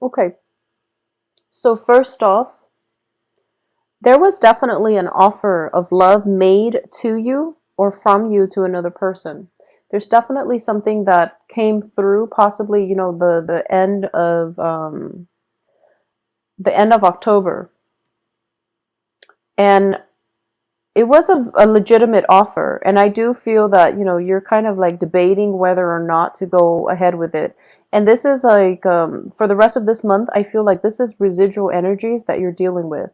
Okay. So first off, there was definitely an offer of love made to you or from you to another person. There's definitely something that came through, possibly, the end of October. And it was a legitimate offer. And I do feel that, you're kind of like debating whether or not to go ahead with it. And this is like, for the rest of this month, I feel like this is residual energies that you're dealing with.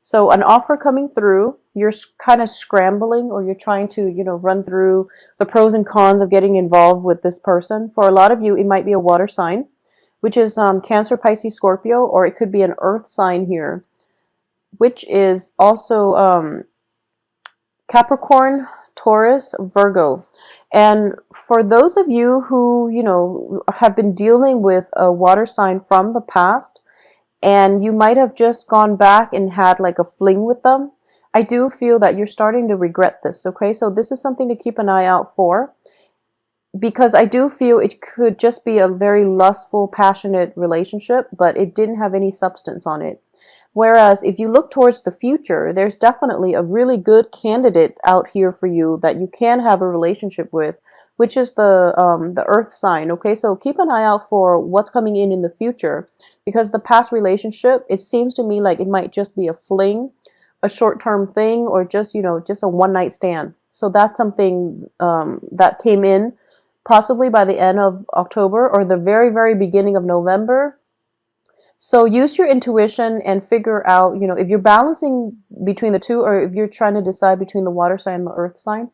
So an offer coming through, you're kind of scrambling, or you're trying to, run through the pros and cons of getting involved with this person. For a lot of you, it might be a water sign, which is Cancer, Pisces, Scorpio, or it could be an earth sign here, which is also Capricorn, Taurus, Virgo. And for those of you who, have been dealing with a water sign from the past, and you might have just gone back and had like a fling with them, I do feel that you're starting to regret this, okay? So this is something to keep an eye out for, because I do feel it could just be a very lustful, passionate relationship, but it didn't have any substance on it. Whereas if you look towards the future, there's definitely a really good candidate out here for you that you can have a relationship with, which is the earth sign. Okay, so keep an eye out for what's coming in the future, because the past relationship, it seems to me like it might just be a fling, a short-term thing, or just, just a one-night stand. So that's something that came in possibly by the end of October or the very, very beginning of November. So use your intuition and figure out, if you're balancing between the two, or if you're trying to decide between the water sign and the earth sign.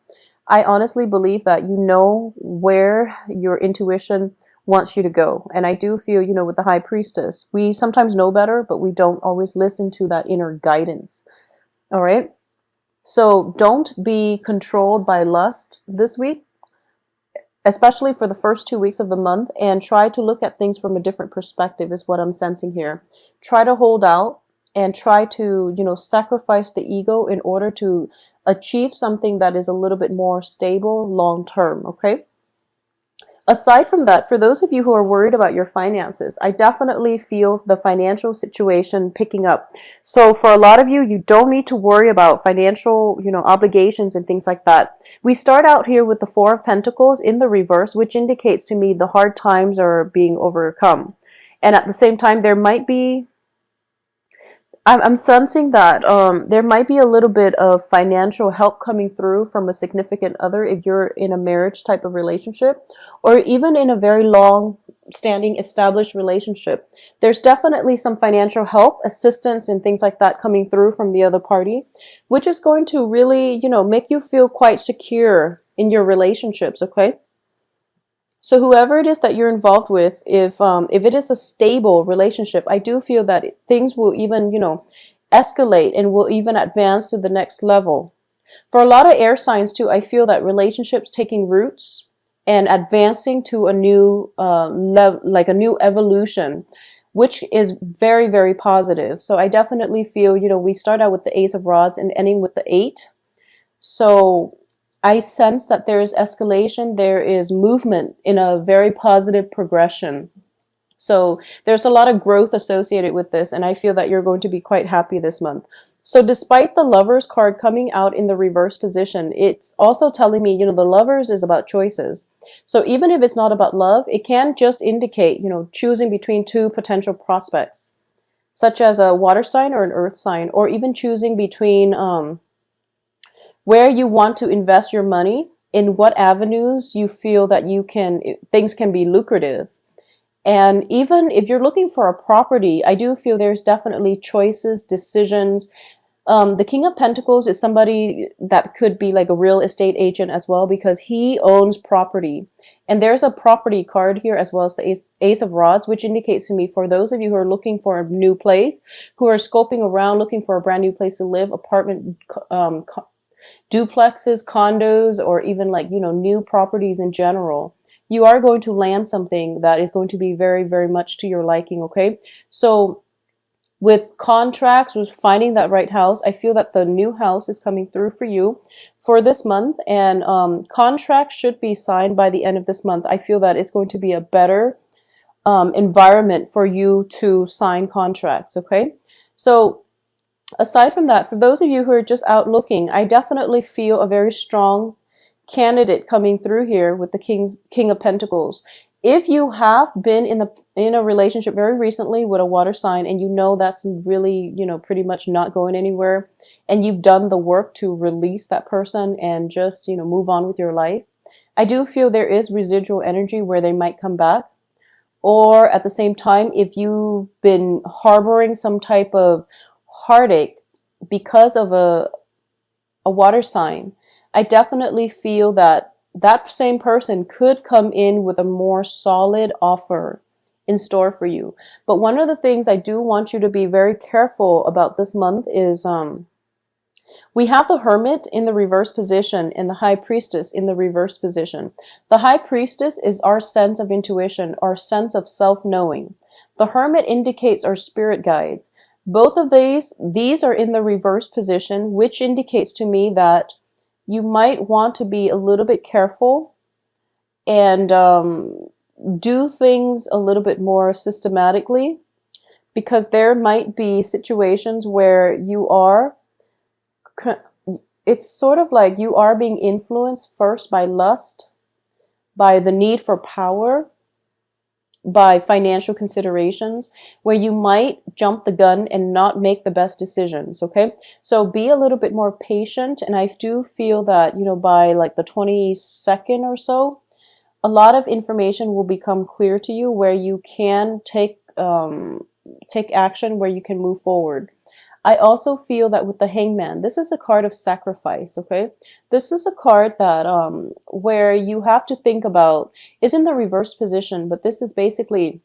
I honestly believe that you know where your intuition wants you to go. And I do feel, with the high priestess, we sometimes know better, but we don't always listen to that inner guidance. All right. So don't be controlled by lust this week, especially for the first 2 weeks of the month, and try to look at things from a different perspective is what I'm sensing here. Try to hold out and try to, sacrifice the ego in order to achieve something that is a little bit more stable long term, okay? Aside from that, for those of you who are worried about your finances, I definitely feel the financial situation picking up. So for a lot of you, you don't need to worry about financial, obligations and things like that. We start out here with the Four of Pentacles in the reverse, which indicates to me the hard times are being overcome. And at the same time, there might be, I'm sensing that there might be a little bit of financial help coming through from a significant other if you're in a marriage type of relationship, or even in a very long standing established relationship. There's definitely some financial help, assistance, and things like that coming through from the other party, which is going to really, make you feel quite secure in your relationships, okay? So whoever it is that you're involved with, if it is a stable relationship, I do feel that things will even, escalate and will even advance to the next level. For a lot of air signs too, I feel that relationships taking roots and advancing to a new like a new evolution, which is very, very positive. So I definitely feel, we start out with the Ace of Rods and ending with the Eight. So I sense that there is escalation, there is movement in a very positive progression. So there's a lot of growth associated with this, and I feel that you're going to be quite happy this month. So despite the Lovers card coming out in the reverse position, it's also telling me, the Lovers is about choices. So even if it's not about love, it can just indicate, choosing between two potential prospects, such as a water sign or an earth sign, or even choosing between where you want to invest your money, in what avenues you feel that things can be lucrative. And even if you're looking for a property, I do feel there's definitely choices, decisions. The King of Pentacles is somebody that could be like a real estate agent as well, because he owns property. And there's a property card here as well as the Ace of Rods, which indicates to me, for those of you who are looking for a new place, who are scoping around, looking for a brand new place to live, apartment, duplexes, condos, or even like, new properties in general, you are going to land something that is going to be very, very much to your liking, okay? So with contracts, with finding that right house, I feel that the new house is coming through for you for this month, and contracts should be signed by the end of this month. I feel that it's going to be a better environment for you to sign contracts. Okay. So aside from that, for those of you who are just out looking, I definitely feel a very strong candidate coming through here with the King of Pentacles. If you have been in a relationship very recently with a water sign, and you know that's really, pretty much not going anywhere, and you've done the work to release that person and just, move on with your life, I do feel there is residual energy where they might come back. Or at the same time, if you've been harboring some type of heartache because of a water sign, I definitely feel that that same person could come in with a more solid offer in store for you. But one of the things I do want you to be very careful about this month is we have the Hermit in the reverse position and the High Priestess in the reverse position. The High Priestess is our sense of intuition, our sense of self-knowing. The Hermit indicates our spirit guides. Both of these are in the reverse position, which indicates to me that you might want to be a little bit careful and do things a little bit more systematically, because there might be situations where it's sort of like you are being influenced first by lust, by the need for power, by financial considerations, where you might jump the gun and not make the best decisions. Okay, so be a little bit more patient, and I do feel that by like the 22nd or so, a lot of information will become clear to you where you can take action, where you can move forward. I also feel that with the Hangman, this is a card of sacrifice, okay? This is a card that where you have to think about, is in the reverse position, but this is basically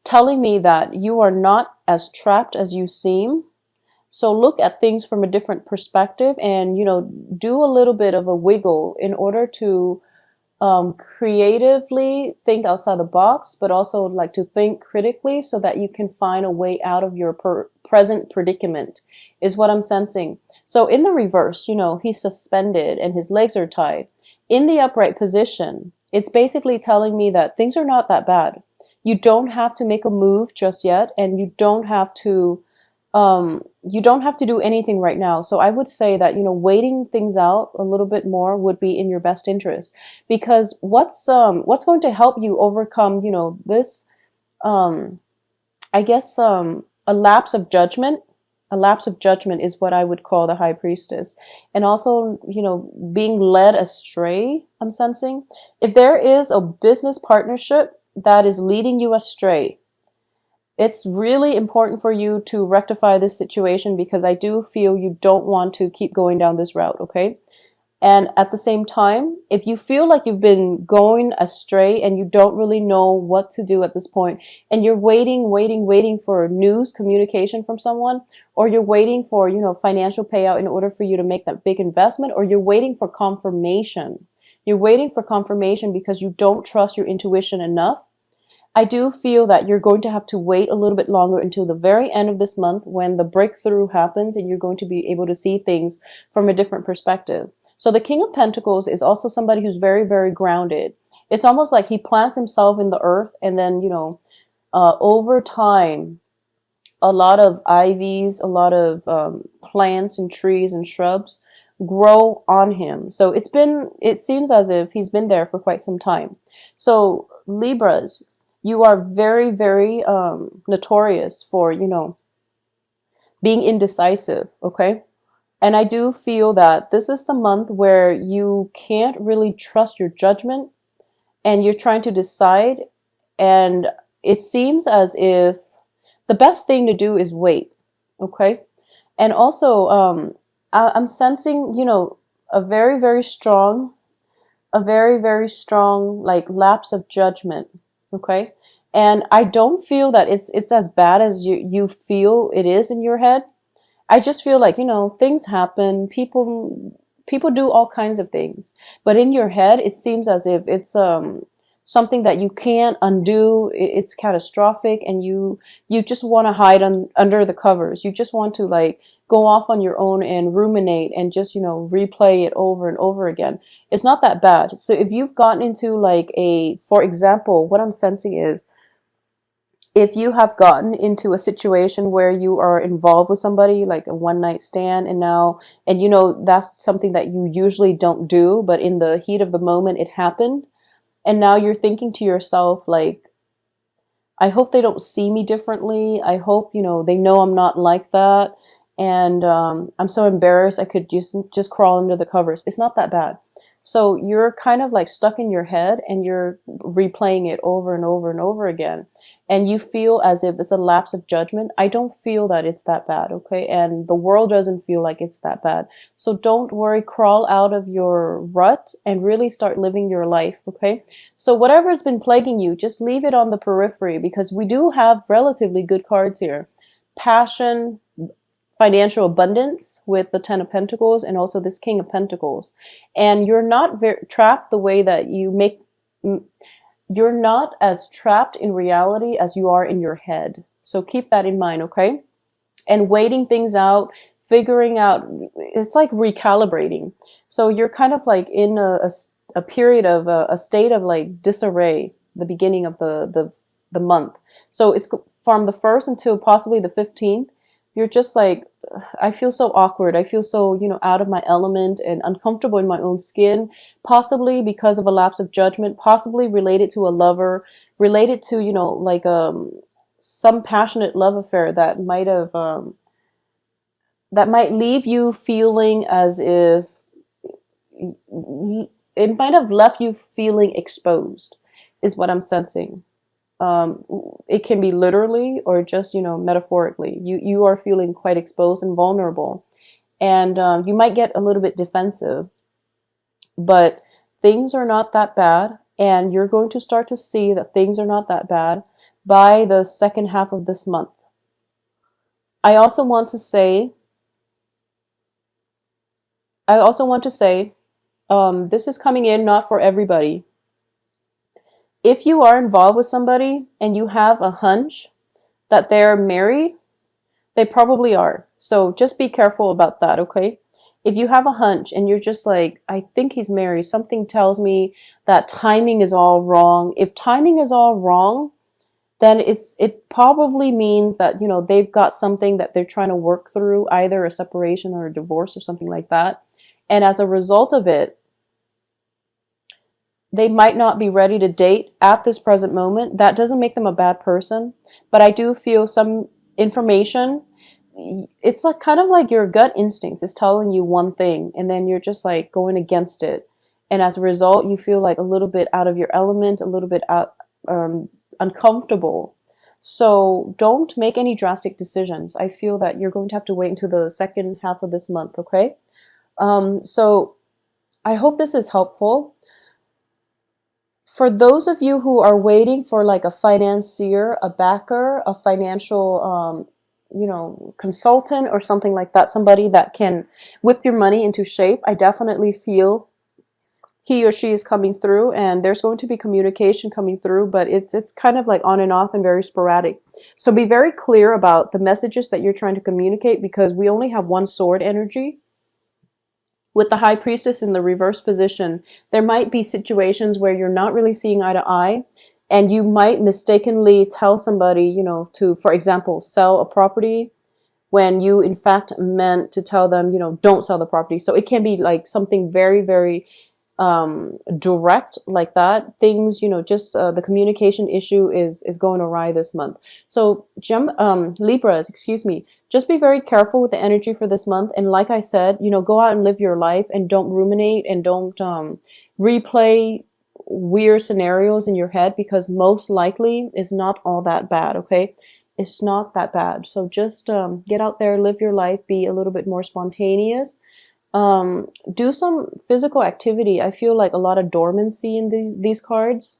telling me that you are not as trapped as you seem. So look at things from a different perspective and, do a little bit of a wiggle in order to creatively think outside the box, but also like to think critically so that you can find a way out of your present predicament, is what I'm sensing. So in the reverse, he's suspended and his legs are tied. In the upright position, it's basically telling me that things are not that bad. You don't have to make a move just yet, and you don't have to do anything right now. So I would say that, waiting things out a little bit more would be in your best interest, because what's going to help you overcome, this, I guess, a lapse of judgment. A lapse of judgment is what I would call the High Priestess. And also, being led astray, I'm sensing. If there is a business partnership that is leading you astray, it's really important for you to rectify this situation, because I do feel you don't want to keep going down this route, okay? And at the same time, if you feel like you've been going astray and you don't really know what to do at this point, and you're waiting for news, communication from someone, or you're waiting for, financial payout in order for you to make that big investment, or you're waiting for confirmation. You're waiting for confirmation because you don't trust your intuition enough. I do feel that you're going to have to wait a little bit longer until the very end of this month, when the breakthrough happens and you're going to be able to see things from a different perspective. So the King of Pentacles is also somebody who's very, very grounded. It's almost like he plants himself in the earth, and then, over time, a lot of ivies, a lot of plants and trees and shrubs grow on him. So it seems as if he's been there for quite some time. So Libras, you are very, very notorious for, being indecisive, okay? And I do feel that this is the month where you can't really trust your judgment, and you're trying to decide, and it seems as if the best thing to do is wait, okay? And also, I'm sensing, a very, very strong, like lapse of judgment, okay? And I don't feel that it's as bad as you feel it is in your head. I just feel like, things happen, people do all kinds of things, but in your head, it seems as if it's something that you can't undo. It's catastrophic, and you just want to hide under the covers. You just want to like go off on your own and ruminate and just, replay it over and over again. It's not that bad. So if you've gotten into like for example, what I'm sensing is If you have gotten into a situation where you are involved with somebody, like a one night stand, and now, and you know, that's something that you usually don't do, but in the heat of the moment it happened, and now you're thinking to yourself, like, I hope they don't see me differently. I hope, you know, they know I'm not like that. And I'm so embarrassed I could just crawl under the covers. It's not that bad. So you're kind of like stuck in your head and you're replaying it over and over and over again. And you feel as if it's a lapse of judgment. I don't feel that it's that bad, okay? And the world doesn't feel like it's that bad. So don't worry, crawl out of your rut and really start living your life, okay? So whatever's been plaguing you, just leave it on the periphery because we do have relatively good cards here. Passion, financial abundance with the Ten of Pentacles and also this King of Pentacles. And you're not trapped the way that you make, you're not as trapped in reality as you are in your head. So keep that in mind, okay? And waiting things out, figuring out, it's like recalibrating. So you're kind of like in a period of a state of like disarray, the beginning of the month. So it's from the 1st until possibly the 15th. You're just like, I feel so awkward. I feel so, you know, out of my element and uncomfortable in my own skin, possibly because of a lapse of judgment, possibly related to a lover, related to, you know, like some passionate love affair that might leave you feeling as if it might have left you feeling exposed, is what I'm sensing. It can be literally or just, you know, metaphorically. You are feeling quite exposed and vulnerable, and you might get a little bit defensive, but things are not that bad, and you're going to start to see that things are not that bad by the second half of this month. I also want to say, I also want to say, this is coming in not for everybody. If you are involved with somebody and you have a hunch that they're married, they probably are. So just be careful about that, okay? If you have a hunch and you're just like, I think he's married, something tells me that timing is all wrong. If timing is all wrong, then it probably means that, you know, they've got something that they're trying to work through, either a separation or a divorce or something like that. And as a result of it, they might not be ready to date at this present moment. That doesn't make them a bad person, but I do feel some information. It's like kind of like your gut instincts is telling you one thing, and then you're just like going against it. And as a result, you feel like a little bit out of your element, a little bit out, uncomfortable. So don't make any drastic decisions. I feel that you're going to have to wait until the second half of this month, okay? So I hope this is helpful. For those of you who are waiting for like a financier, a backer, a financial, you know, consultant or something like that, somebody that can whip your money into shape, I definitely feel he or she is coming through, and there's going to be communication coming through, but it's kind of like on and off and very sporadic. So be very clear about the messages that you're trying to communicate, because we only have one sword energy. With the High Priestess in the reverse position, there might be situations where you're not really seeing eye to eye, and you might mistakenly tell somebody, you know, to, for example, sell a property when you in fact meant to tell them, you know, don't sell the property. So it can be like something very, very direct like that. Things, you know, just the communication issue is going awry this month. So Libras, excuse me, just be very careful with the energy for this month. And like I said, you know, go out and live your life and don't ruminate and don't replay weird scenarios in your head, because most likely is not all that bad, okay? It's not that bad. So just get out there, live your life, be a little bit more spontaneous. Do some physical activity. I feel like a lot of dormancy in these cards.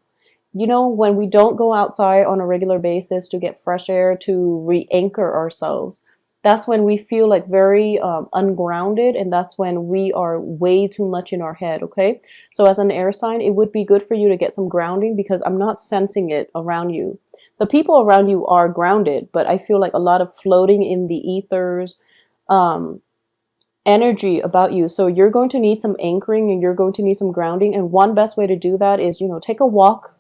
You know, when we don't go outside on a regular basis to get fresh air, to re-anchor ourselves, that's when we feel like very ungrounded, and that's when we are way too much in our head, okay? So as an air sign, it would be good for you to get some grounding, because I'm not sensing it around you. The people around you are grounded, but I feel like a lot of floating in the ethers, energy about you. So you're going to need some anchoring and you're going to need some grounding. And one best way to do that is, you know, take a walk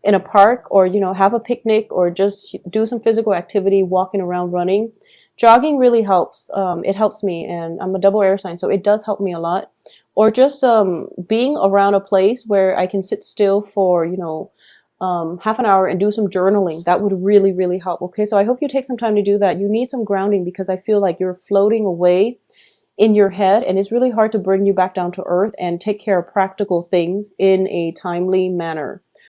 in a park, or have a picnic, or just do some physical activity, walking around, running. Jogging really helps. It helps me, and I'm a double air sign, so it does help me a lot. Or just being around a place where I can sit still for half an hour and do some journaling. That would really, really help. Okay, so I hope you take some time to do that. You need some grounding because I feel like you're floating away in your head, and it's really hard to bring you back down to earth and take care of practical things in a timely manner.